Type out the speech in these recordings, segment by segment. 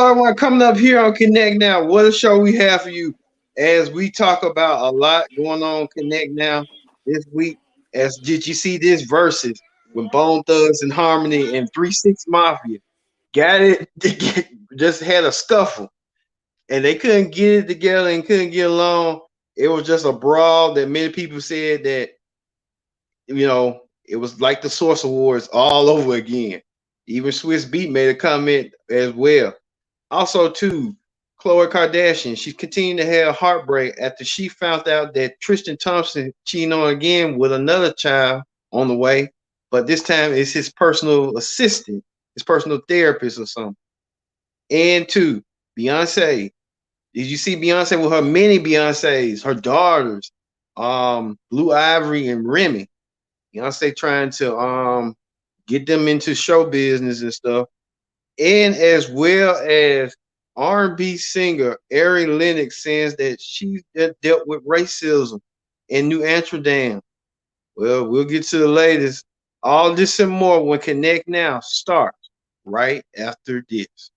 everyone coming up here on Connect Now. What a show we have for you as we talk about a lot going on Connect Now this week. As did you see this verses when Bone Thugs and Harmony and 3 6 Mafia got it, just had a scuffle and they couldn't get it together and couldn't get along. It was just a brawl that many people said that it was like the Source Awards all over again. Even Swiss Beat made a comment as well. Also, too, Khloe Kardashian, she continued to have heartbreak after she found out that Tristan Thompson cheating on again with another child on the way, but this time it's his personal assistant, his personal therapist or something. And two, Beyonce. Did you see Beyonce with her many Beyoncés, her daughters, Blue Ivory and Remy? Beyonce trying to get them into show business and stuff, and as well as R&B singer Ari Lennox says that she dealt with racism in New Amsterdam. Well, we'll get to the latest. All this and more when Connect Now starts right after this.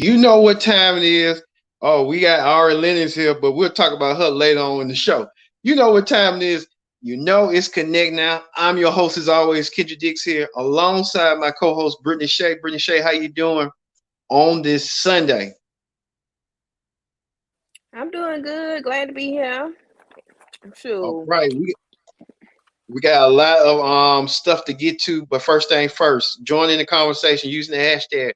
You know what time it is. Oh, we got Ari Lennox here, but we'll talk about her later on in the show. You know what time it is. You know it's Connect Now. I'm your host, as always, Kendra Dix here, alongside my co-host, Brittany Shea. Brittany Shea, how you doing on this Sunday? I'm doing good. Glad to be here. All Sure. right, we got a lot of stuff to get to, but first thing first, join in the conversation using the hashtag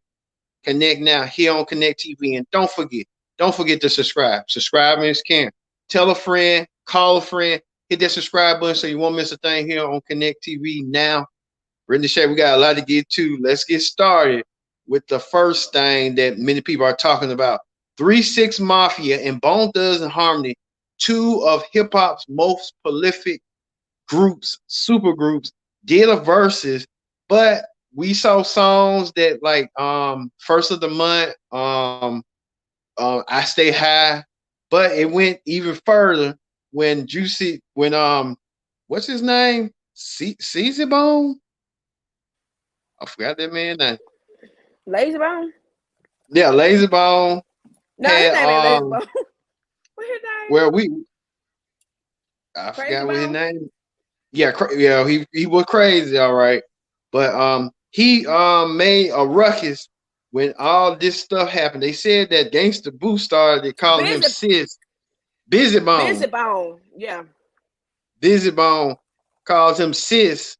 Connect Now here on Connect TV. And don't forget to subscribe. Subscribing is caring. Tell a friend, call a friend, hit that subscribe button so you won't miss a thing here on Connect TV now. Brittany Shea, we got a lot to get to. Let's get started with the first thing that many people are talking about. 3 6 Mafia and Bone Thugs and Harmony, two of hip hop's most prolific groups, super groups, did a verses, but we saw songs that like first of the month, I Stay High, but it went even further when Juicy when what's his name? Caesar Bone? I forgot that man name. Lazy Bone? Yeah, Lazy Bone No, his had name ain't Lazy Bone. What's his name? where we I Crazy forgot what his Bone? name. Yeah, yeah, he was crazy, all right. But he made a ruckus when all this stuff happened. They said that Gangsta Boo started calling him Busy Sis. Busy Busy Bone. Bone. Yeah. Busy Bone calls him Sis,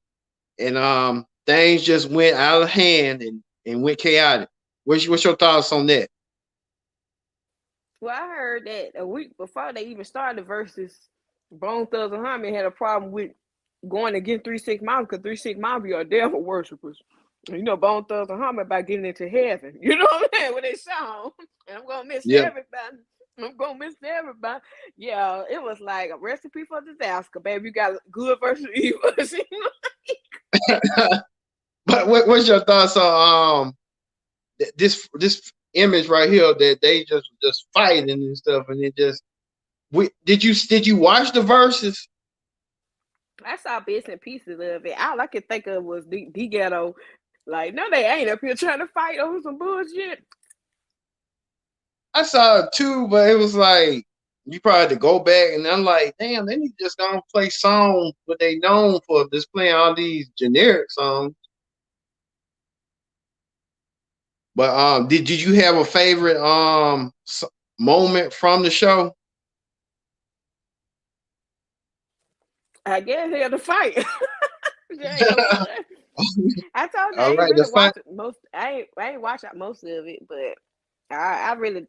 and things just went out of hand and went chaotic. What's your thoughts on that? Well, I heard that a week before they even started versus Bone Thugs and Harmony had a problem with going against 3 6 Mafia because 3 6 Mafia are devil worshippers. You know, Bone Thugs and Harmony about getting into heaven. You know what I'm saying? With they song. And I'm gonna miss Yeah. everybody. I'm gonna miss everybody. Yeah, it was like a recipe for disaster, baby. You got good versus evil. But what's your thoughts on this image right here that they just fighting and stuff, and it just did you watch the verses? I saw bits and pieces of it. All I could think of was the ghetto. Like, no, they ain't up here trying to fight over some bullshit. I saw it too, but it was like you probably had to go back, and I'm like, damn, they need to just gonna play songs what they known for, just playing all these generic songs. But did you have a favorite moment from the show? I guess they had to fight. There ain't no I told you I All ain't right, really that's fine. watching most. I ain't watched most of it, but I really,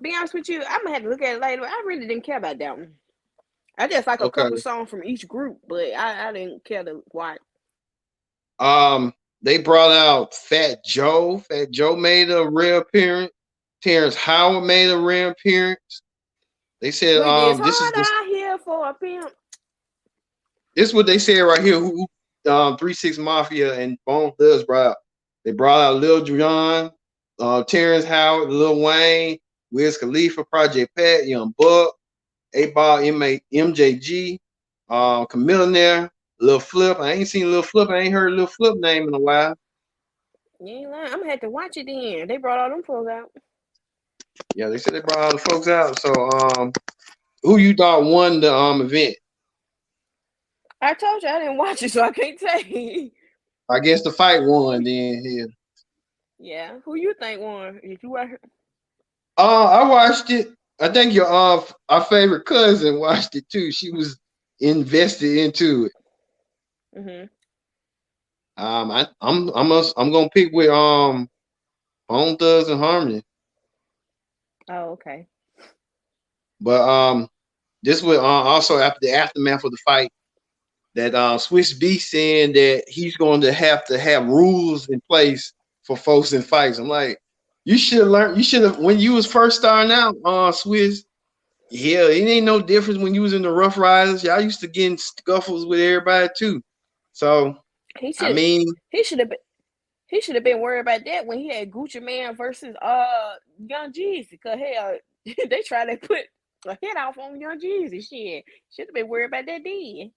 be honest with you, I'm gonna have to look at it later. I really didn't care about that one. I just like a couple Okay. songs from each group, but I didn't care to watch. They brought out Fat Joe. Fat Joe made a reappearance. Terrence Howard made a reappearance. They said, Wait, it's this is hard out here for a pimp. this is what they said right here. Who 3 6 Mafia and Bone Thugs brought out. They brought out Lil Jon, Terrence Howard, Lil Wayne, Wiz Khalifa, Project Pat, Young Buck, 8 Ball, MJG, Camilla there, Lil Flip. I ain't seen Lil Flip. I ain't heard Lil Flip name in a while. You ain't lying. I'm gonna have to watch it then. They brought all them folks out. Yeah, they said they brought all the folks out. So who you thought won the event? I told you I didn't watch it, so I can't tell you. I guess the fight won then here. Yeah, who you think won? If you watch, I watched it. I think your our favorite cousin watched it too. She was invested into it. mm-hmm. I'm gonna pick with Bone Thugs and Harmony. Oh, okay. But this was also after the aftermath of the fight that Swiss B saying that he's going to have rules in place for folks in fights. I'm like, you should have learned. You should have when you was first starting out, Swiss. Yeah, it ain't no difference when you was in the Rough Riders. Y'all used to get in scuffles with everybody too. So He I should mean, he should have been he should have been worried about that when he had Gucci Man versus Young Jeezy. Cause hell, they tried to put a hit off on Young Jeezy. Shit, should have been worried about that then.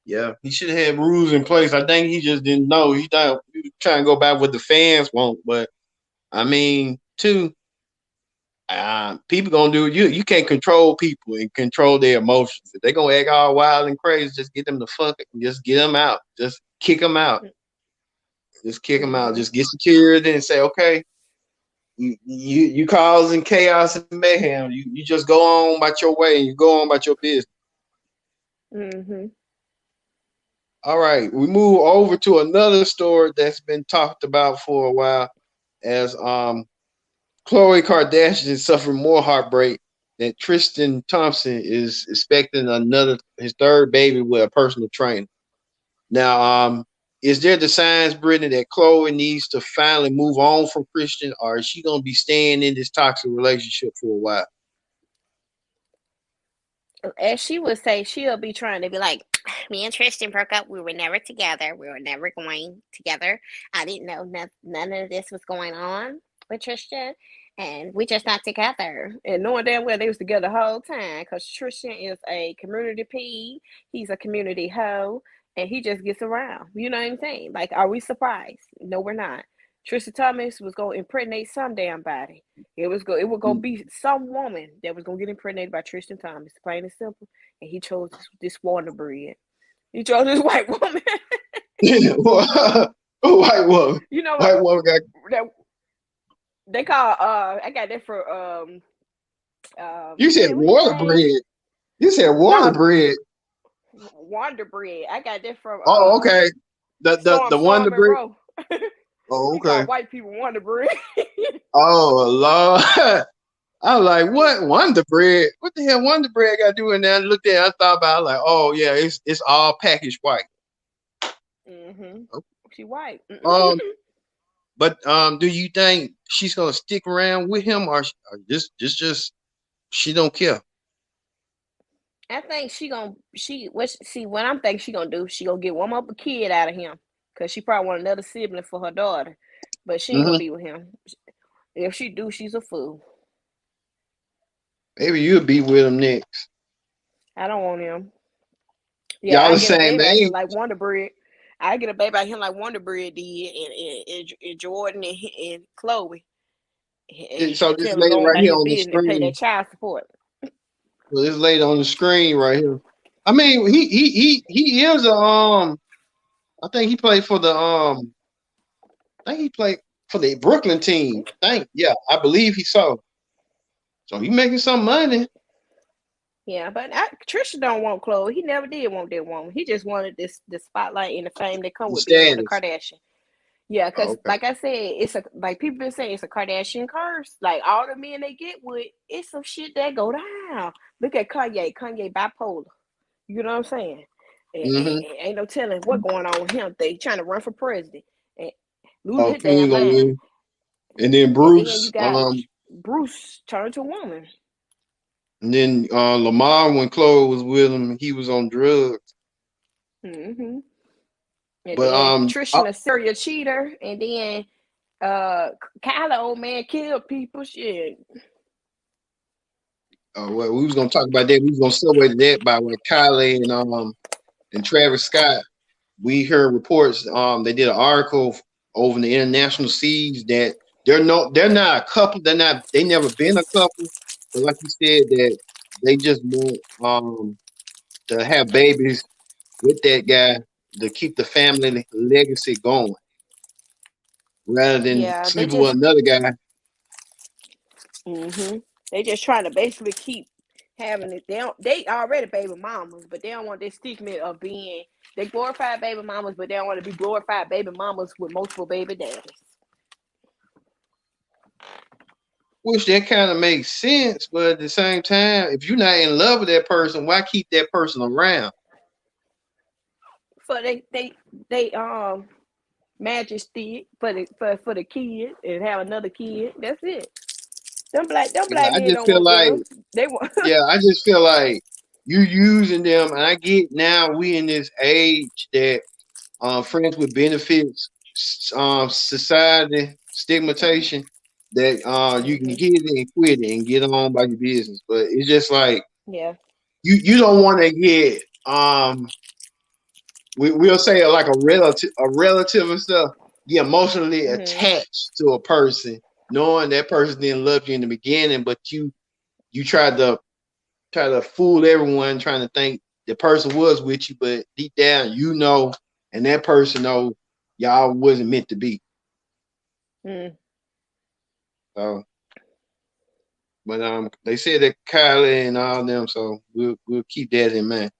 yeah, he should have had rules in place. I think he just didn't know. He thought he was trying to go back what the fans want, but I mean, too, people gonna do you. You can't control people and control their emotions. If they gonna act all wild and crazy, just get them the fuck. Just get them out. Just kick them out. Just kick them out. Mm-hmm. Just get security and say, okay, you causing chaos and mayhem. You just go on about your way and you go on about your business. Mm-hmm. All right, we move over to another story that's been talked about for a while as Khloe Kardashian is suffering more heartbreak that Tristan Thompson is expecting his third baby with a personal trainer. Now, is there the signs, Brittany, that Khloe needs to finally move on from Christian, or is she gonna be staying in this toxic relationship for a while? As she would say, she'll be trying to be like, me and Tristan broke up. We were never together. We were never going together. I didn't know none of this was going on with Tristan, and we just not together. And knowing damn well they was together the whole time, because Tristan is a community P, he's a community hoe, and he just gets around. You know what I'm saying? Like, are we surprised? No, we're not. Tristan Thomas was gonna impregnate some damn body. It was gonna be some woman that was gonna get impregnated by Tristan Thomas, plain and simple. And he chose this Wonder Bread. He chose this white woman. White woman. You know what? White woman got. That they call I got that for You said what his water name? bread. You said water No, bread. Wonder Bread. I got that from Oh, okay. The Storm Wonder Bread. Monroe. Oh, He okay. called white people Wonder Bread. Oh, Lord. I was like, what Wonder Bread? What the hell Wonder Bread got to do in there? I looked at it, I thought about it, like, oh yeah, it's all packaged white. Mm-hmm. She white. Um, but do you think she's gonna stick around with him, or just she don't care? I think what I'm thinking she gonna do, she gonna get one more kid out of him. Cause she probably want another sibling for her daughter. But she ain't gonna Mm-hmm. be with him. If she do, she's a fool. Maybe you'll be with him next. I don't want him. Yeah, Y'all I the get a same baby out here age. like Wonder Bread. I get a baby out here like Wonder Bread did, and Jordan and Chloe, So and this tell them lady go on right about here his on the business and pay their screen. child support. So this lady on the screen right here. I mean, he is a I think he played for the I think he played for the Brooklyn team. I think, yeah, I believe he saw. So he making some money. Yeah, but Trisha don't want Chloe. He never did want that woman. He just wanted this the spotlight and the fame that come The with being with a status. Kardashian. Yeah, Oh, cause okay. like I said, it's a like people been saying it's a Kardashian curse. Like all the men they get with, it's some shit that go down. Look at Kanye. Kanye bipolar. You know what I'm saying? Mm-hmm. Ain't no telling what going on with him. They trying to run for president and lose Oh, his he ain't damn gonna mind. win. And then And then you Bruce, got Bruce turned to woman. and then Lamar when Chloe was with him, he was on drugs. Hmm. And But then Tristan a serial cheater. And then uh Kyla old man killed people. Shit. well, we was gonna talk about that. We was gonna segue to that by what Kylie and Travis Scott. We heard reports. They did an article over in the international seas that they're not a couple. They never been a couple. But like you said, that they just want to have babies with that guy to keep the family legacy going, rather than Yeah, they sleeping with just another guy. hmm they just trying to basically keep having it. They already baby mamas, but they don't want this stigma of being they glorified baby mamas, but they don't want to be glorified baby mamas with multiple baby daddies. Which that kind of makes sense, but at the same time, if you're not in love with that person, why keep that person around? For they majesty for the kid and have another kid. That's it. Them Yeah, black I men just don't feel want like them. They want yeah, I just feel like you using them, and I get now we in this age that friends with benefits, society stigmatization that you can hmm hit it and quit it and get on by your business, but it's just like yeah. you don't want to get we'll say like a relative and stuff get emotionally hmm attached to a person, knowing that person didn't love you in the beginning, but you try to fool everyone trying to think the person was with you, but deep down and that person know y'all wasn't meant to be. mm So, but they said that Kylie and all them, so we'll keep that in mind.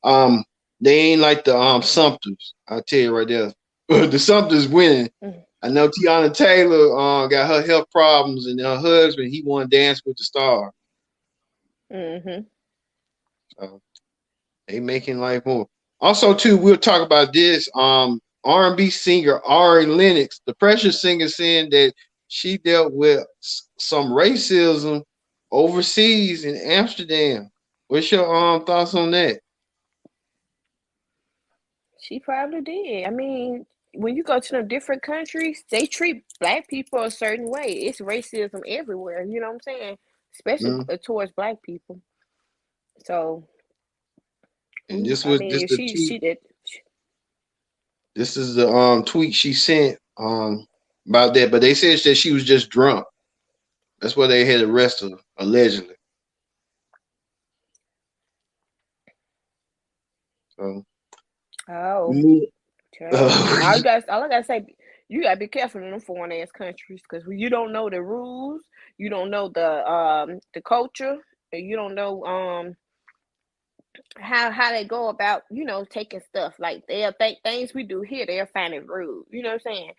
Um, they ain't like the Sumters. I'll tell you right there. The Sumters winning. I know Tiana Taylor got her health problems, and her husband he won Dance with the Star. hmm So they making life more. Also, too, we'll talk about this. R&B singer Ari Lennox, the Pressure singer, saying that she dealt with some racism overseas in Amsterdam. What's your thoughts on that? She probably did. I mean, when you go to them different countries, they treat black people a certain way. It's racism everywhere. You know what I'm saying? Especially Mm. towards black people. So, And this I was mean, just if the she tweet. did. This is the tweet she sent about that, but they said that she was just drunk. That's why they had arrested her allegedly. So we Oh, move. child. All I gotta say, you gotta be careful in them foreign ass countries because you don't know the rules, you don't know the culture, and you don't know how they go about taking stuff. Like they'll think things we do here, they'll find it rude. You know what I'm saying?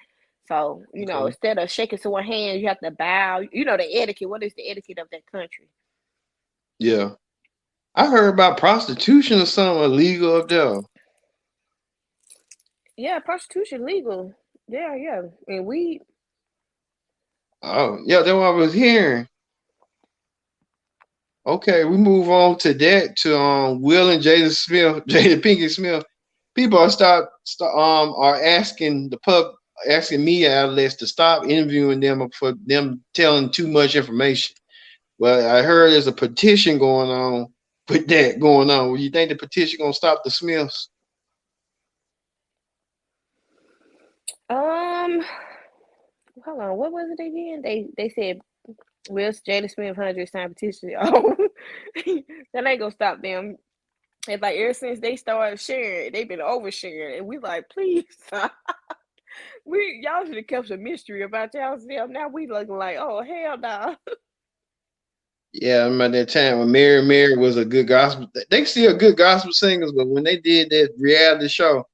So Okay. instead of shaking someone's hand, you have to bow. You know the etiquette. What is the etiquette of that country? Yeah, I heard about prostitution or something illegal up there. Yeah, prostitution legal. Yeah, yeah, and we. Oh, yeah, that's what I was hearing. Okay, we move on to that to Will and Jada Smith, Jada Pinkett Smith. People are asking asking media outlets to stop interviewing them for them telling too much information. Well, I heard there's a petition going on with that going on. You think the petition gonna stop the Smiths? Um, hold on. What was it again? They said Will Jada Smith 100 sign petition. Oh, that ain't gonna stop them. It's like ever since they started sharing, they've been oversharing, and we like, please stop. We y'all should have kept a mystery about y'all self. Now we looking like, oh hell no. Yeah, I remember that time when Mary was a good gospel. They still good gospel singers, but when they did that reality show,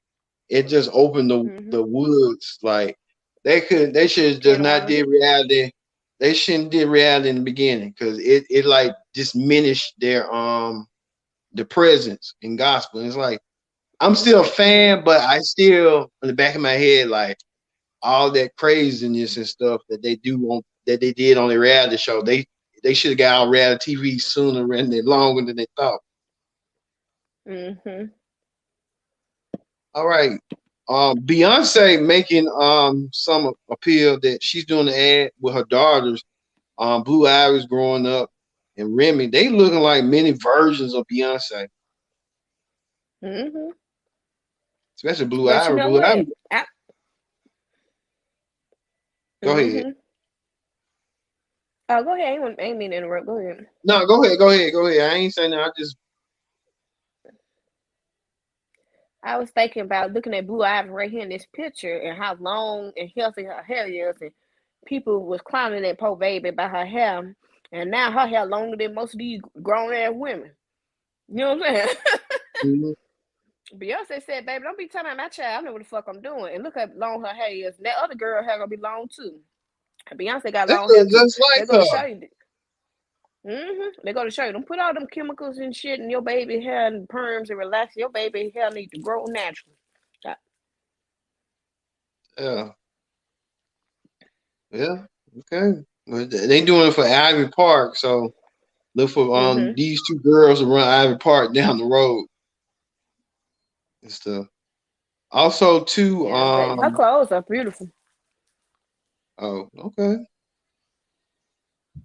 it just opened the hmm woods. Like They should have just Kevin not Hart. did reality. They shouldn't did reality in the beginning because it like diminished their presence in gospel. It's like I'm still a Mm-hmm. fan, but I still in the back of my head like all that craziness and stuff that they do on that they did on the reality show. They should have got on reality TV sooner and longer than they thought. Mm-hmm. All right. Beyonce making some appeal that she's doing the ad with her daughters, Blue Ivy's growing up and Remy. They looking like many versions of Beyonce, Mm-hmm. especially Blue But you Ivy. know Blue Ivy, what? go ahead. Mm-hmm. Oh, go ahead. I ain't mean to interrupt. Go ahead. No, go ahead, go ahead, go ahead. I ain't saying that. I just I was thinking about looking at Blue Ivy right here in this picture and how long and healthy her hair is, and people was clowning that poor baby by her hair, and now her hair longer than most of these grown ass women. You know what I'm saying? mhm. Beyonce said, "Baby, don't be telling my child. I know what the fuck I'm doing." And look how long her hair is. And that other girl hair gonna be long too. And Beyonce got They long hair look too. just like They go to her. show you. They go to show you. Don't put all them chemicals and shit in your baby hair and perms and relax. Your baby hair need to grow naturally. Yeah, yeah, okay. But they doing it for Ivy Park, so look for Mm-hmm. these two girls to run Ivy Park down the road and stuff. Also, too, Yeah, but her clothes are beautiful. oh, okay.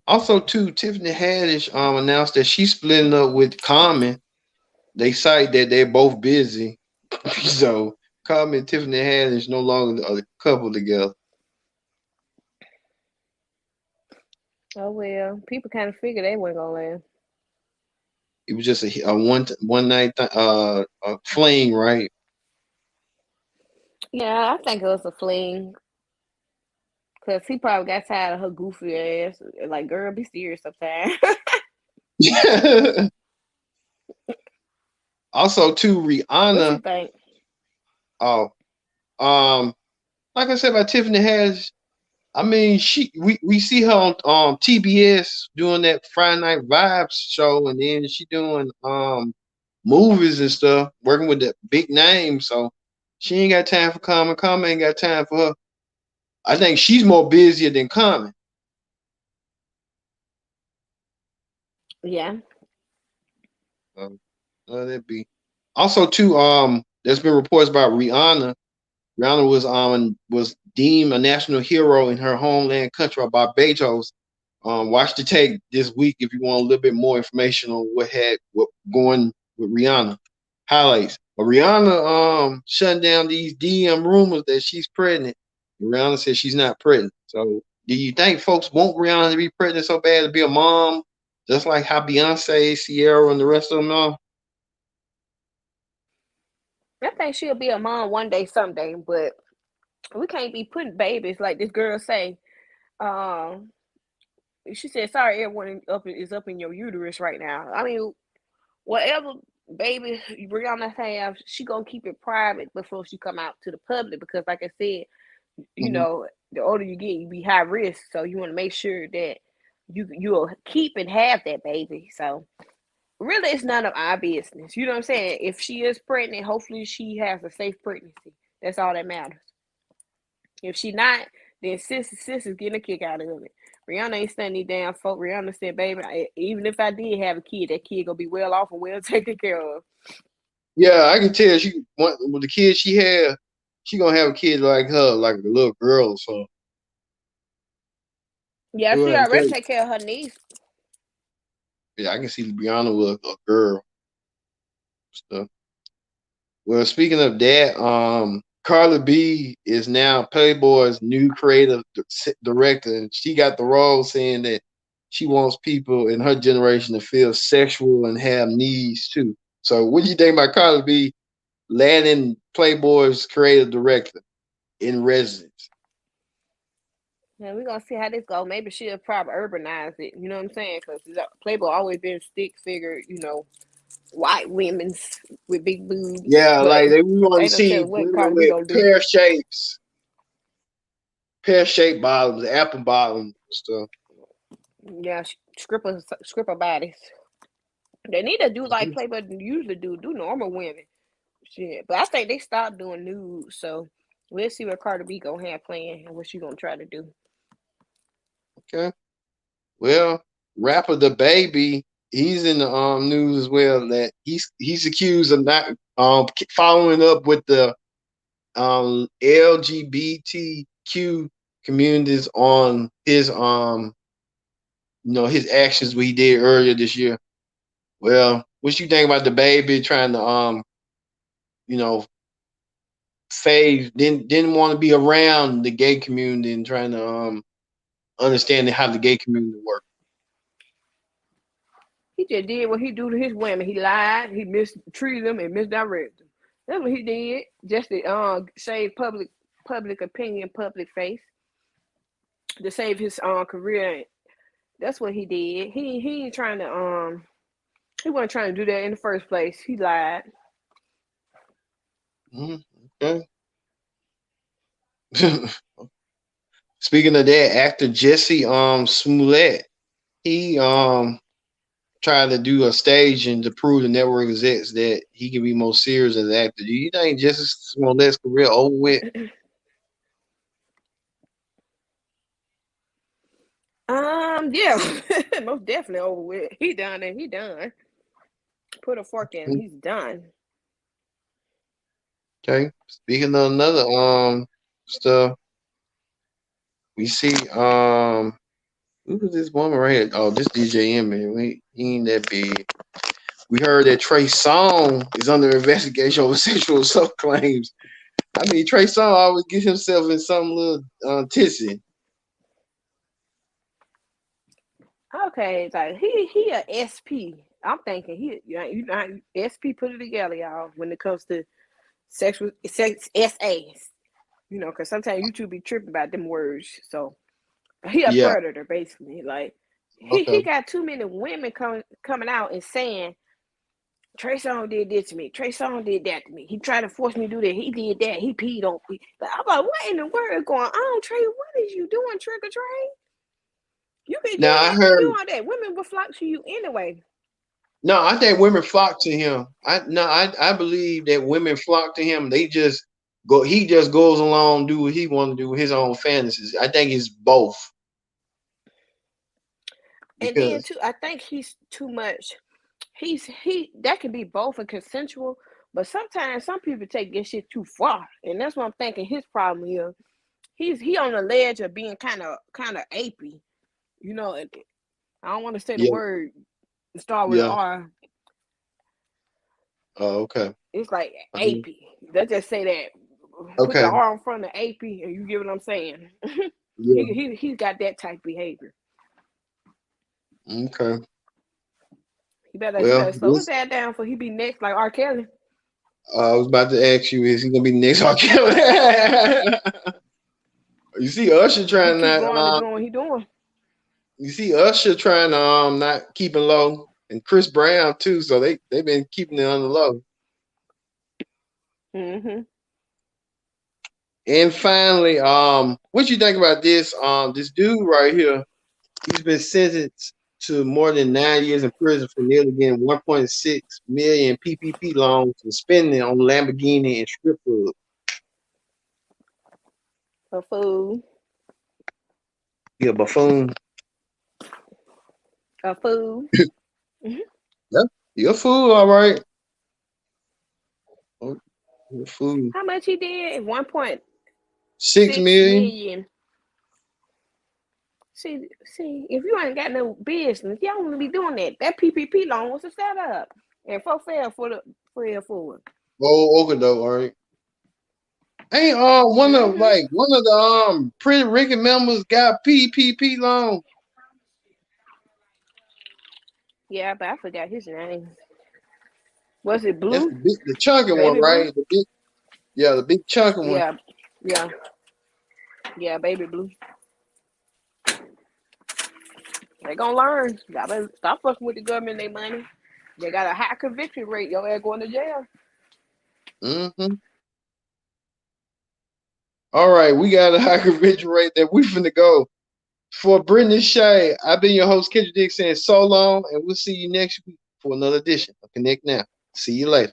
Also, too, Tiffany Haddish announced that she's splitting up with Common. They cite that they're both busy, so Common and Tiffany Haddish no longer a couple together. Oh well, people kind of figured they weren't gonna last. It was just a one night a fling, right? Yeah, I think it was a fling because he probably got tired of her goofy ass. Like, girl, be serious sometimes. Also, too, What you Rihanna. think? Oh, um, like I said about Tiffany Haddish, I mean, we see her on TBS doing that Friday Night Vibes show, and then she doing movies and stuff, working with the big names. So she ain't got time for Common. Common ain't got time for her. I think she's more busier than Common. Yeah. So, that be. Also, too, there's been reports about Rihanna. Rihanna was deemed a national hero in her homeland country of Barbados. Watch the tape this week if you want a little bit more information on what going with Rihanna. Highlights. But Rihanna shutting down these DM rumors that she's pregnant. Rihanna says she's not pregnant. So do you think folks want Rihanna to be pregnant so bad to be a mom? Just like how Beyonce, Sierra, and the rest of them are? I think she'll be a mom one day, someday, but we can't be putting babies like this girl say. Um, she said, "Sorry, everyone is up in your uterus right now." I mean, whatever baby Brianna have, she gonna keep it private before she come out to the public because, like I said, Mm-hmm. the older you get, you be high risk, so you want to make sure that you'll keep and have that baby. So really, it's none of our business. You know what I'm saying? If she is pregnant, hopefully she has a safe pregnancy. That's all that matters. If she not, then sis is getting a kick out of it. Rihanna ain't studying these damn folk. Rihanna said, "Baby, even if I did have a kid, that kid gonna be well off and well taken care of." Yeah, I can tell with the kids she had, she gonna have a kid like her, like a little girl or something. Yeah, she Well, already take care of her niece. yeah, I can see Brianna with a girl stuff. Well, speaking of that, Carla B is now Playboy's new creative director, and she got the role saying that she wants people in her generation to feel sexual and have needs too. So, what do you think about Carla B landing Playboy's creative director in residence? And we're gonna see how this go. Maybe she'll probably urbanize it. You know what I'm saying? Because Playboy always been stick figure. White women's with big boobs. Yeah, But like we want to ain't no see telling what women Cardi B with gonna do. pear shapes. pear-shaped bottoms, apple bottoms stuff. Yeah, stripper bodies. They need to do like Playboy usually do normal women. Shit. But I think they stopped doing nudes, so we'll see what Cardi B gonna have planned and what she gonna try to do. Okay. Well, rapper the baby, he's in the news as well that he's accused of not following up with the LGBTQ communities on his his actions what he did earlier this year. Well, what you think about the baby trying to you know phase didn't want to be around the gay community and trying to understand how the gay community works. He just did what he do to his women. He lied, he mistreated them and misdirected them. That's what he did, just to save public opinion, public face, to save his career. That's what he did. He ain't trying to he wasn't trying to do that in the first place. He lied. Okay. Speaking of that, actor Jesse Smollett, he tried to do a staging to prove the network execs that he can be more serious as an actor. Do you think Jesse Smollett's career over with? Yeah, most definitely over with. He done and he done. Put a fork in him. He's done. Okay. Speaking of another stuff, we see who was this woman right here? Oh, this DJM man. He ain't that big. We heard that Trey Songz is under investigation over sexual assault claims. I mean, Trey Songz always gets himself in some little tizzy. Okay, it's like he a SP. I'm thinking SP put it together, y'all. When it comes to sex SAs, because sometimes YouTube be tripping about them words. So he a Yeah. predator basically. Like he Okay. got too many women coming out and saying Trey Songz did this to me. Trey Songz did that to me. He tried to force me to do that. He did that. He peed on me. But I'm like, what in the world going on, Trey? What is you doing, Trigger Trey? Now I ain't finna heard. do all that. Women will flock to you anyway. No, I think women flock to him. I believe that women flock to him. They just go. He just goes along, do what he want to do, his own fantasies. I think it's both And then because too, I think he's too much. He that can be both and consensual, but sometimes some people take this shit too far, and that's what I'm thinking. His problem here, he on the ledge of being kind of apey. You know, I don't want to say the yeah, word start with an yeah. R. Oh, okay. It's like Uh-huh. apey. Let's just say that. Put the Okay. R in front of apey, and you get what I'm saying. Yeah. He's got that type behavior. Okay. He Well, better slow his ass down for he be next like R. Kelly. I was about to ask you, is he gonna be the next R. Kelly? You see Usher If he trying keep not. going and doing what he doing. You see Usher trying to not keeping low, and Chris Brown too. So they've been keeping it on the low. Mm-hmm. And finally, what you think about this? This dude right here, he's been sentenced to more than 9 years in prison for nearly getting 1.6 million PPP loans and spending on Lamborghini and strip clubs. A fool. He a buffoon. A fool. Mm-hmm. Yeah, he a fool, all right. Oh, he a fool. How much he did? 6 1.6 million. million. See, if you ain't got no business, y'all wouldn't be doing that. That PPP loan was a setup. And for fair for it. Oh, okay though, all right. Ain't Mm-hmm. one of the Pretty Ricky members got PPP loan. Yeah, but I forgot his name. Was it That's Blue? the chunky one, Baby Blue? right? The big chunky one. Yeah, yeah, yeah, Baby Blue. They gonna learn. Gotta stop fucking with the government. They money. They got a high conviction rate. Your ass going to jail. Mm-hmm. All right, we got a high refrigerator that we finna go. For Brittany Shay, I've been your host, Kendrick Dick, saying so long, and we'll see you next week for another edition of Connect Now. See you later.